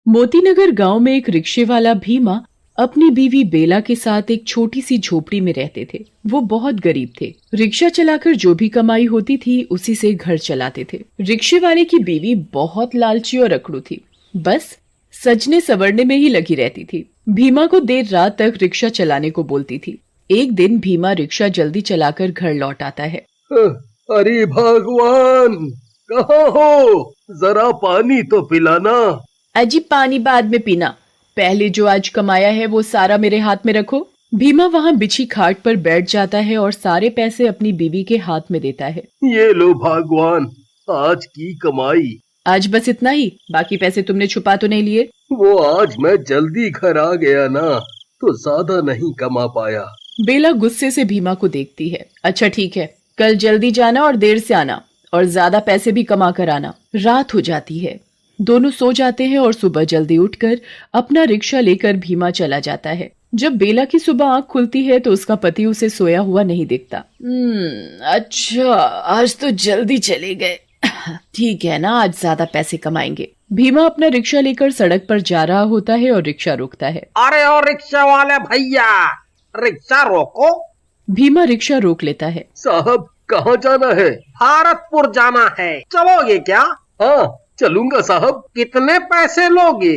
मोतीनगर गांव में एक रिक्शे वाला भीमा अपनी बीवी बेला के साथ एक छोटी सी झोपड़ी में रहते थे। वो बहुत गरीब थे। रिक्शा चलाकर जो भी कमाई होती थी उसी से घर चलाते थे। रिक्शे वाले की बीवी बहुत लालची और अकड़ू थी। बस सजने संवरने में ही लगी रहती थी। भीमा को देर रात तक रिक्शा चलाने को बोलती थी। एक दिन भीमा रिक्शा जल्दी चलाकर घर लौट आता है। अरे भगवान, कहाँ हो? जरा पानी तो पिलाना। अजी पानी बाद में पीना, पहले जो आज कमाया है वो सारा मेरे हाथ में रखो। भीमा वहाँ बिछी खाट पर बैठ जाता है और सारे पैसे अपनी बीवी के हाथ में देता है। ये लो भगवान, आज की कमाई। आज बस इतना ही? बाकी पैसे तुमने छुपा तो नहीं लिए? वो आज मैं जल्दी घर आ गया ना, तो ज्यादा नहीं कमा पाया। बेला गुस्से से भीमा को देखती है। अच्छा ठीक है, कल जल्दी जाना और देर से आना, और ज्यादा पैसे भी कमा कर आना। रात हो जाती है। दोनों सो जाते हैं और सुबह जल्दी उठकर अपना रिक्शा लेकर भीमा चला जाता है। जब बेला की सुबह आंख खुलती है तो उसका पति उसे सोया हुआ नहीं दिखता। अच्छा, आज तो जल्दी चले गए। ठीक है ना, आज ज्यादा पैसे कमाएंगे। भीमा अपना रिक्शा लेकर सड़क पर जा रहा होता है और रिक्शा रोकता है। अरे ओ रिक्शा वाले भैया, रिक्शा रोको। भीमा रिक्शा रोक लेता है। साहब, कहाँ जाना है? भारतपुर जाना है, चलोगे क्या? हाँ चलूंगा साहब। कितने पैसे लोगे?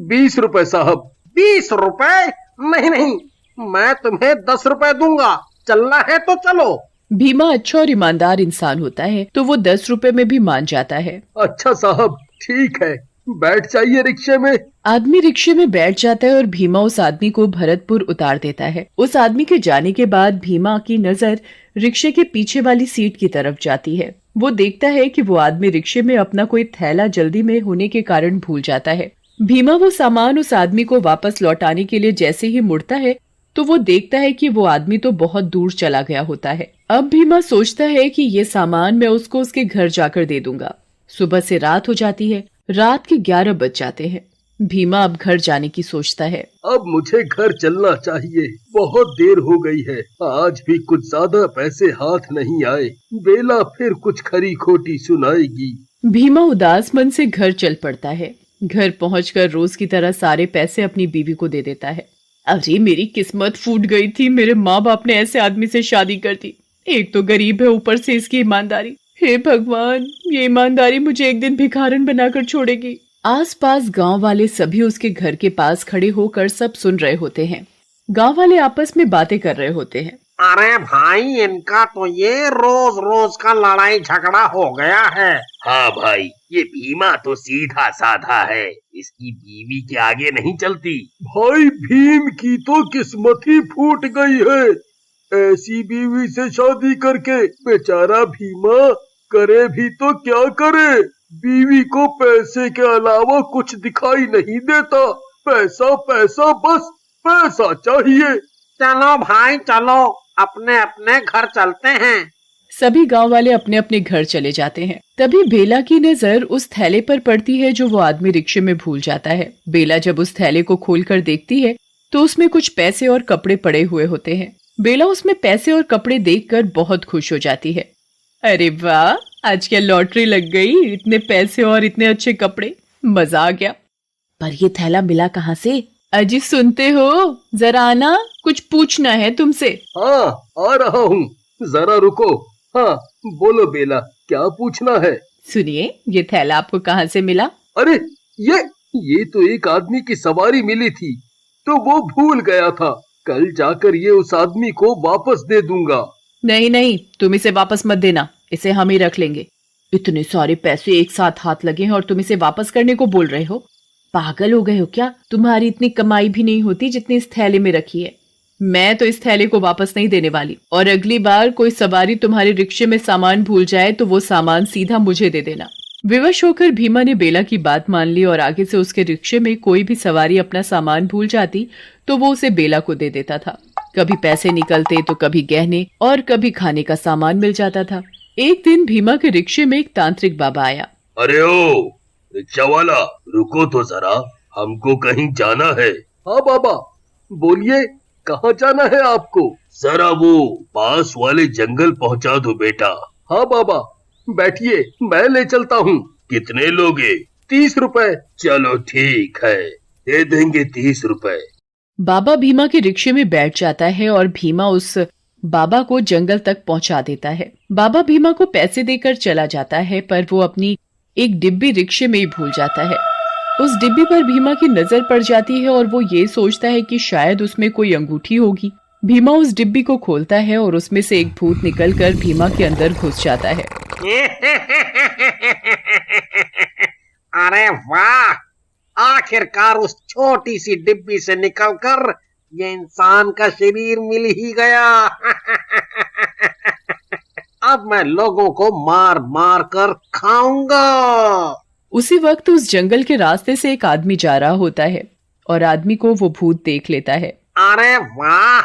20 रुपए साहब। 20 रुपए? नहीं नहीं, मैं तुम्हें 10 रुपए दूंगा। चलना है तो चलो। भीमा अच्छा और ईमानदार इंसान होता है तो वो 10 रुपए में भी मान जाता है। अच्छा साहब, ठीक है, बैठ जाइए रिक्शे में। आदमी रिक्शे में बैठ जाता है और भीमा उस आदमी को भरतपुर उतार देता है। उस आदमी के जाने के बाद भीमा की नजर रिक्शे के पीछे वाली सीट की तरफ जाती है। वो देखता है कि वो आदमी रिक्शे में अपना कोई थैला जल्दी में होने के कारण भूल जाता है। भीमा वो सामान उस आदमी को वापस लौटाने के लिए जैसे ही मुड़ता है तो वो देखता है कि वो आदमी तो बहुत दूर चला गया होता है। अब भीमा सोचता है कि ये सामान मैं उसको उसके घर जाकर दे दूंगा। सुबह से रात हो जाती है। रात के 11 बज जाते हैं। भीमा अब घर जाने की सोचता है। अब मुझे घर चलना चाहिए, बहुत देर हो गई है। आज भी कुछ ज्यादा पैसे हाथ नहीं आए। बेला फिर कुछ खरी खोटी सुनाएगी। भीमा उदास मन से घर चल पड़ता है। घर पहुंचकर रोज की तरह सारे पैसे अपनी बीवी को दे देता है। अरे मेरी किस्मत फूट गई थी, मेरे माँ बाप ने ऐसे आदमी से शादी कर दी। एक तो गरीब है, ऊपर से इसकी ईमानदारी। हे भगवान, ये ईमानदारी मुझे एक दिन भिखारन बनाकर छोड़ेगी। आसपास गांव वाले सभी उसके घर के पास खड़े होकर सब सुन रहे होते हैं। गांव वाले आपस में बातें कर रहे होते हैं। अरे भाई, इनका तो ये रोज रोज का लड़ाई झगड़ा हो गया है। हाँ भाई, ये भीमा तो सीधा साधा है, इसकी बीवी के आगे नहीं चलती। भाई, भीम की तो किस्मत ही फूट गई है। ऐसी बीवी से शादी करके बेचारा भीमा करे भी तो क्या करे। बीवी को पैसे के अलावा कुछ दिखाई नहीं देता। पैसा पैसा, बस पैसा चाहिए। चलो भाई चलो, अपने अपने घर चलते हैं। सभी गांव वाले अपने अपने घर चले जाते हैं। तभी बेला की नजर उस थैले पर पड़ती है जो वो आदमी रिक्शे में भूल जाता है। बेला जब उस थैले को खोलकर देखती है तो उसमें कुछ पैसे और कपड़े पड़े हुए होते हैं। बेला उसमें पैसे और कपड़े देखकर बहुत खुश हो जाती है। अरे वाह, आज क्या लॉटरी लग गई, इतने पैसे और इतने अच्छे कपड़े, मजा आ गया। पर ये थैला मिला कहाँ से? अजी सुनते हो, जरा आना, कुछ पूछना है तुमसे। हाँ आ रहा हूँ, जरा रुको। हाँ बोलो बेला, क्या पूछना है? सुनिए, ये थैला आपको कहाँ से मिला? अरे ये तो एक आदमी की सवारी मिली थी, तो वो भूल गया था। कल जाकर ये उस आदमी को वापस दे दूंगा। नहीं नहीं, तुम इसे वापस मत देना, इसे हम ही रख लेंगे। इतने सारे पैसे एक साथ हाथ लगे हैं और तुम इसे वापस करने को बोल रहे हो? पागल हो गए हो क्या? तुम्हारी इतनी कमाई भी नहीं होती जितनी इस थैले में रखी है। मैं तो इस थैले को वापस नहीं देने वाली, और अगली बार कोई सवारी तुम्हारे रिक्शे में सामान भूल जाए तो वो सामान सीधा मुझे दे देना। विवश होकर भीमा ने बेला की बात मान ली और आगे से उसके रिक्शे में कोई भी सवारी अपना सामान भूल जाती तो वो उसे बेला को दे देता था। कभी पैसे निकलते तो कभी गहने और कभी खाने का सामान मिल जाता था। एक दिन भीमा के रिक्शे में एक तांत्रिक बाबा आया। अरे ओ रिक्शा वाला, रुको तो जरा, हमको कहीं जाना है। हाँ बाबा, बोलिए, कहाँ जाना है आपको? जरा वो पास वाले जंगल पहुँचा दो बेटा। हाँ बाबा, बैठिए, मैं ले चलता हूँ। कितने लोगे? 30 रुपए। चलो ठीक है, दे देंगे 30 रुपए। बाबा भीमा के रिक्शे में बैठ जाता है और भीमा उस बाबा को जंगल तक पहुंचा देता है। बाबा भीमा को पैसे देकर चला जाता है, पर वो अपनी एक डिब्बी रिक्शे में ही भूल जाता है। उस डिब्बी पर भीमा की नजर पड़ जाती है और वो ये सोचता है कि शायद उसमें कोई अंगूठी होगी। भीमा उस डिब्बी को खोलता है और उसमें से एक भूत निकलकर भीमा के अंदर घुस जाता है। अरे वाह, आखिरकार उस छोटी सी डिब्बी से निकलकर ये इंसान का शरीर मिल ही गया। अब मैं लोगों को मार मार कर खाऊंगा। उसी वक्त उस जंगल के रास्ते से एक आदमी जा रहा होता है और आदमी को वो भूत देख लेता है। अरे वाह,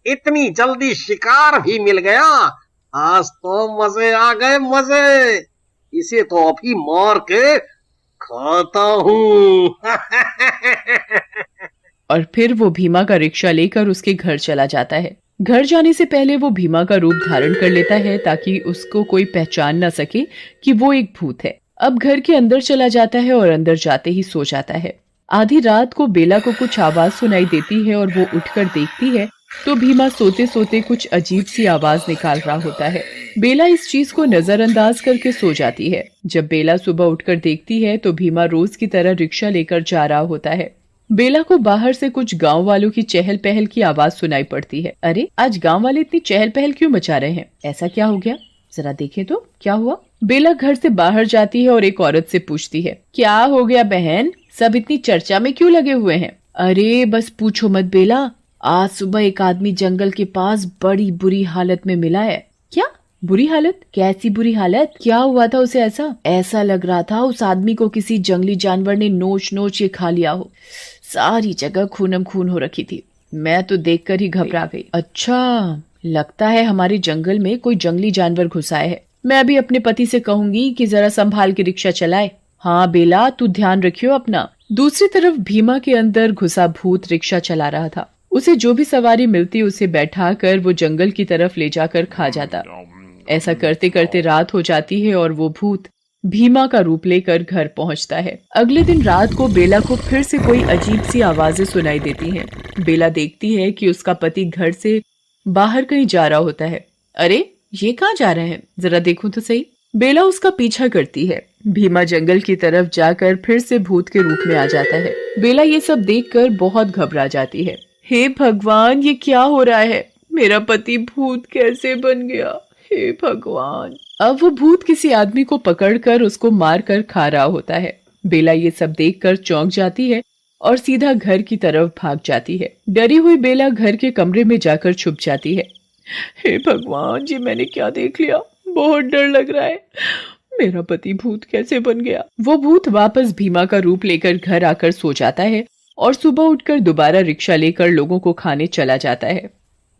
इतनी जल्दी शिकार भी मिल गया। आज तो मजे आ गए, मजे। इसे तो अभी मार के खाता हूँ। और फिर वो भीमा का रिक्शा लेकर उसके घर चला जाता है। घर जाने से पहले वो भीमा का रूप धारण कर लेता है ताकि उसको कोई पहचान न सके कि वो एक भूत है। अब घर के अंदर चला जाता है और अंदर जाते ही सो जाता है। आधी रात को बेला को कुछ आवाज सुनाई देती है और वो उठकर देखती है तो भीमा सोते सोते कुछ अजीब सी आवाज निकाल रहा होता है। बेला इस चीज को नजरअंदाज करके सो जाती है। जब बेला सुबह उठकर देखती है तो भीमा रोज की तरह रिक्शा लेकर जा रहा होता है। बेला को बाहर से कुछ गांव वालों की चहल पहल की आवाज सुनाई पड़ती है। अरे, आज गांव वाले इतनी चहल पहल क्यों मचा रहे हैं? ऐसा क्या हो गया? जरा देखें तो क्या हुआ। बेला घर से बाहर जाती है और एक औरत से पूछती है, क्या हो गया बहन, सब इतनी चर्चा में क्यों लगे हुए हैं? अरे बस पूछो मत बेला, आज सुबह एक आदमी जंगल के पास बड़ी बुरी हालत में मिला है। क्या बुरी हालत? कैसी बुरी हालत? क्या हुआ था उसे? ऐसा लग रहा था उस आदमी को किसी जंगली जानवर ने नोच नोच के खा लिया हो। सारी जगह खूनम खून हो रखी थी। मैं तो देखकर ही घबरा गई। अच्छा, लगता है हमारे जंगल में कोई जंगली जानवर घुसा है। मैं अभी अपने पति से कहूंगी कि जरा संभाल के रिक्शा चलाए। हाँ बेला, तू ध्यान रखियो अपना। दूसरी तरफ भीमा के अंदर घुसा भूत रिक्शा चला रहा था। उसे जो भी सवारी मिलती उसे बैठा कर वो जंगल की तरफ ले जाकर खा जाता। ऐसा करते करते रात हो जाती है और वो भूत भीमा का रूप लेकर घर पहुंचता है। अगले दिन रात को बेला को फिर से कोई अजीब सी आवाजें सुनाई देती हैं। बेला देखती है कि उसका पति घर से बाहर कहीं जा रहा होता है। अरे, ये कहाँ जा रहे हैं? जरा देखूं तो सही। बेला उसका पीछा करती है। भीमा जंगल की तरफ जाकर फिर से भूत के रूप में आ जाता है। बेला ये सब देखकर बहुत घबरा जाती है। हे भगवान, ये क्या हो रहा है? मेरा पति भूत कैसे बन गया? हे भगवान। अब वो भूत किसी आदमी को पकड़कर उसको मार कर खा रहा होता है। बेला ये सब देखकर चौंक जाती है और सीधा घर की तरफ भाग जाती है। डरी हुई बेला घर के कमरे में जाकर छुप जाती है। हे भगवान, ये मैंने क्या देख लिया? बहुत डर लग रहा है। मेरा पति भूत कैसे बन गया? वो भूत वापस भीमा का रूप लेकर घर आकर सो जाता है और सुबह उठकर दोबारा रिक्शा लेकर लोगों को खाने चला जाता है।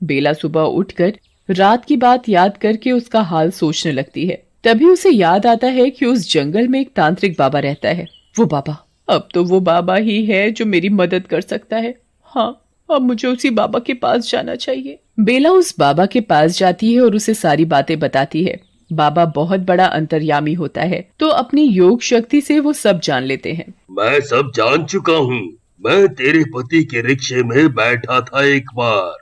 बेला सुबह उठकर रात की बात याद करके उसका हाल सोचने लगती है। तभी उसे याद आता है कि उस जंगल में एक तांत्रिक बाबा रहता है। वो बाबा, अब तो वो बाबा ही है जो मेरी मदद कर सकता है। हाँ, अब मुझे उसी बाबा के पास जाना चाहिए। बेला उस बाबा के पास जाती है और उसे सारी बातें बताती है। बाबा बहुत बड़ा अंतर्यामी होता है, तो अपनी योग शक्ति से वो सब जान लेते हैं। मैं सब जान चुका हूँ। मैं तेरे पति के रिक्शे में बैठा था एक बार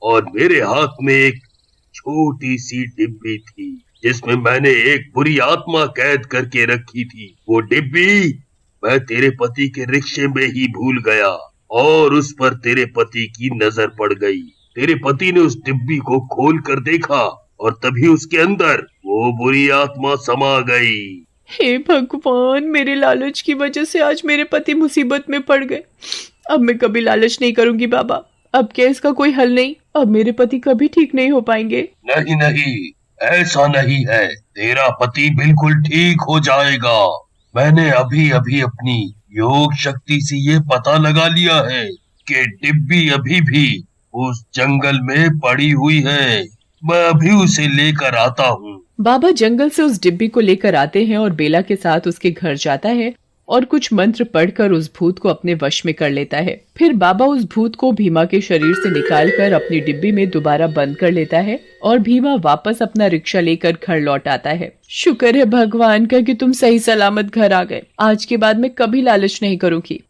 और मेरे हाथ में एक छोटी सी डिब्बी थी जिसमें मैंने एक बुरी आत्मा कैद करके रखी थी। वो डिब्बी मैं तेरे पति के रिक्शे में ही भूल गया और उस पर तेरे पति की नजर पड़ गई। तेरे पति ने उस डिब्बी को खोल कर देखा और तभी उसके अंदर वो बुरी आत्मा समा गई। हे भगवान, मेरे लालच की वजह से आज मेरे पति मुसीबत में पड़ गए। अब मैं कभी लालच नहीं करूंगी बाबा। अब क्या इसका कोई हल नहीं? अब मेरे पति कभी ठीक नहीं हो पाएंगे। नहीं नहीं, ऐसा नहीं है। तेरा पति बिल्कुल ठीक हो जाएगा। मैंने अभी अभी अपनी योग शक्ति से ये पता लगा लिया है कि डिब्बी अभी भी उस जंगल में पड़ी हुई है। मैं अभी उसे लेकर आता हूँ। बाबा जंगल से उस डिब्बी को लेकर आते हैं और बेला के साथ उसके घर जाता है और कुछ मंत्र पढ़कर उस भूत को अपने वश में कर लेता है। फिर बाबा उस भूत को भीमा के शरीर से निकालकर अपनी डिब्बी में दोबारा बंद कर लेता है और भीमा वापस अपना रिक्शा लेकर घर लौट आता है। शुक्र है भगवान का कि तुम सही सलामत घर आ गए। आज के बाद मैं कभी लालच नहीं करूंगी।